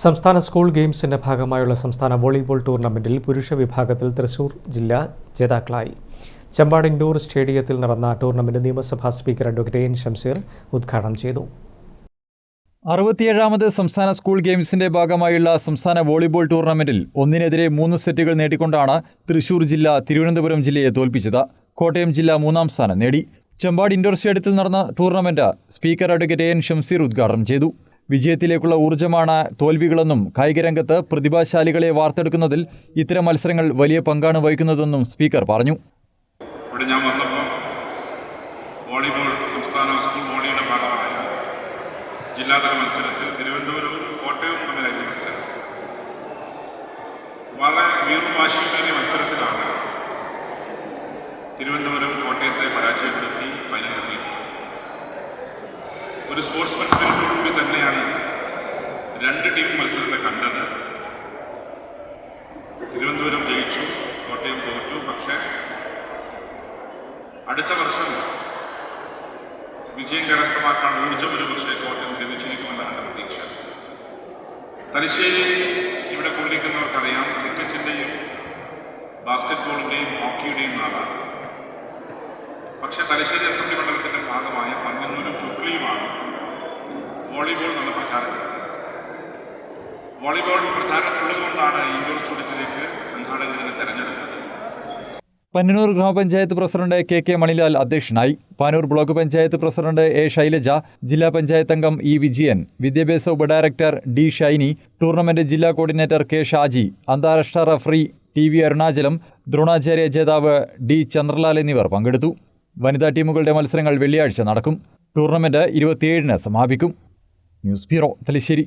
സംസ്ഥാന സ്കൂൾ ഗെയിംസിന്റെ ഭാഗമായുള്ള സംസ്ഥാന വോളിബോൾ ടൂർണമെന്റിൽ പുരുഷ വിഭാഗത്തിൽ തൃശൂർ ജില്ല ജേതാക്കളായി. ചെമ്പാട് ഇൻഡോർ സ്റ്റേഡിയത്തിൽ നടന്ന ടൂർണമെന്റ് നിയമസഭാ സ്പീക്കർ അഡ്വക്കേറ്റ് എൻ ഷംസീർ ഉദ്ഘാടനം ചെയ്തു. 67ാമത് സംസ്ഥാന സ്കൂൾ ഗെയിംസിന്റെ ഭാഗമായുള്ള സംസ്ഥാന വോളിബോൾ ടൂർണമെന്റിൽ 1-3 സെറ്റുകൾ നേടിക്കൊണ്ടാണ് തൃശൂർ ജില്ല തിരുവനന്തപുരം ജില്ലയെ തോൽപ്പിച്ചത്. കോട്ടയം ജില്ല 3ാം സ്ഥാനം നേടി. ചെമ്പാട് ഇൻഡോർ സ്റ്റേഡിയത്തിൽ നടന്ന tournament speaker advocate N Shamseer ഉദ്ഘാടനം ചെയ്തു. വിജയത്തിലേക്കുള്ള ഊർജ്ജമാണ് തോൽവികളെന്നും കായികരംഗത്ത് പ്രതിഭാശാലികളെ വാർത്തെടുക്കുന്നതിൽ ഇത്തരം മത്സരങ്ങൾ വലിയ പങ്കാണ് വഹിക്കുന്നതെന്നും സ്പീക്കർ പറഞ്ഞു. ഇവിടെ ഞാൻ വന്നപ്പോൾ വോളിബോൾ സംസ്ഥാന സ്കൂൾ വോളിയുടെ ഭാഗമായ ജില്ലാതല മത്സരത്തിൽ തിരുവനന്തപുരവും കോട്ടയവും തമ്മിലായിരുന്നു മത്സരം. വളരെ വീറും വാശിയേറിയ മത്സരത്തിലാണ് തിരുവനന്തപുരം കോട്ടയത്തെ പരാജയപ്പെടുത്തി ഫൈനലിലെത്തി. ഒരു സ്പോർട്സ് മത്സരത്തോടുകൂടി തന്നെയാണ് രണ്ട് ടീം മത്സരത്തെ കണ്ടത്. തിരുവനന്തപുരം ജയിച്ചു, കോട്ടയം തോറ്റു. പക്ഷേ അടുത്ത വർഷം വിജയം കരസ്ഥമാക്കാൻ ഊർജ്ജം ഒരു പക്ഷേ കോട്ടയം ലഭിച്ചിരിക്കുമെന്നാണ് പ്രതീക്ഷ. തലശ്ശേരി ഇവിടെ കൂടിയിരിക്കുന്നവർക്കറിയാം, ക്രിക്കറ്റിൻ്റെയും ബാസ്കറ്റ്ബോളിൻ്റെയും ഹോക്കിയുടെയും നാടാണ്. പക്ഷേ തലശ്ശേരി അസംബ്ലി മണ്ഡലത്തിൻ്റെ ഭാഗമായ പന്നന്നൂരും ചുക്ലിയുമാണ് വോളിബോൾ എന്നുള്ള പ്രചാരം. വോളിബോൾ പ്രധാനമുള്ളതുകൊണ്ടാണ് ഇൻഡോർ സ്റ്റേഡിയത്തിലേക്ക് സംഘാടകരെ തെരഞ്ഞെടുത്തത്. പന്നന്നൂർ ഗ്രാമപഞ്ചായത്ത് പ്രസിഡന്റ് കെ മണിലാൽ അധ്യക്ഷനായി. Panoor block panchayat president A Shailaja, ജില്ലാ പഞ്ചായത്ത് അംഗം ഇ വിജയൻ, വിദ്യാഭ്യാസ ഉപഡയറക്ടർ ഡി ഷൈനി, ടൂർണമെന്റ് ജില്ലാ കോർഡിനേറ്റർ കെ ഷാജി, അന്താരാഷ്ട്ര referee T V Arunachalam, Dronacharya ജേതാവ് ഡി ചന്ദ്രലാൽ എന്നിവർ പങ്കെടുത്തു. വനിതാ ടീമുകളുടെ മത്സരങ്ങൾ വെള്ളിയാഴ്ച നടക്കും. ടൂർണമെന്റ് 27-ന് സമാപിക്കും. News bureau, Thalassery.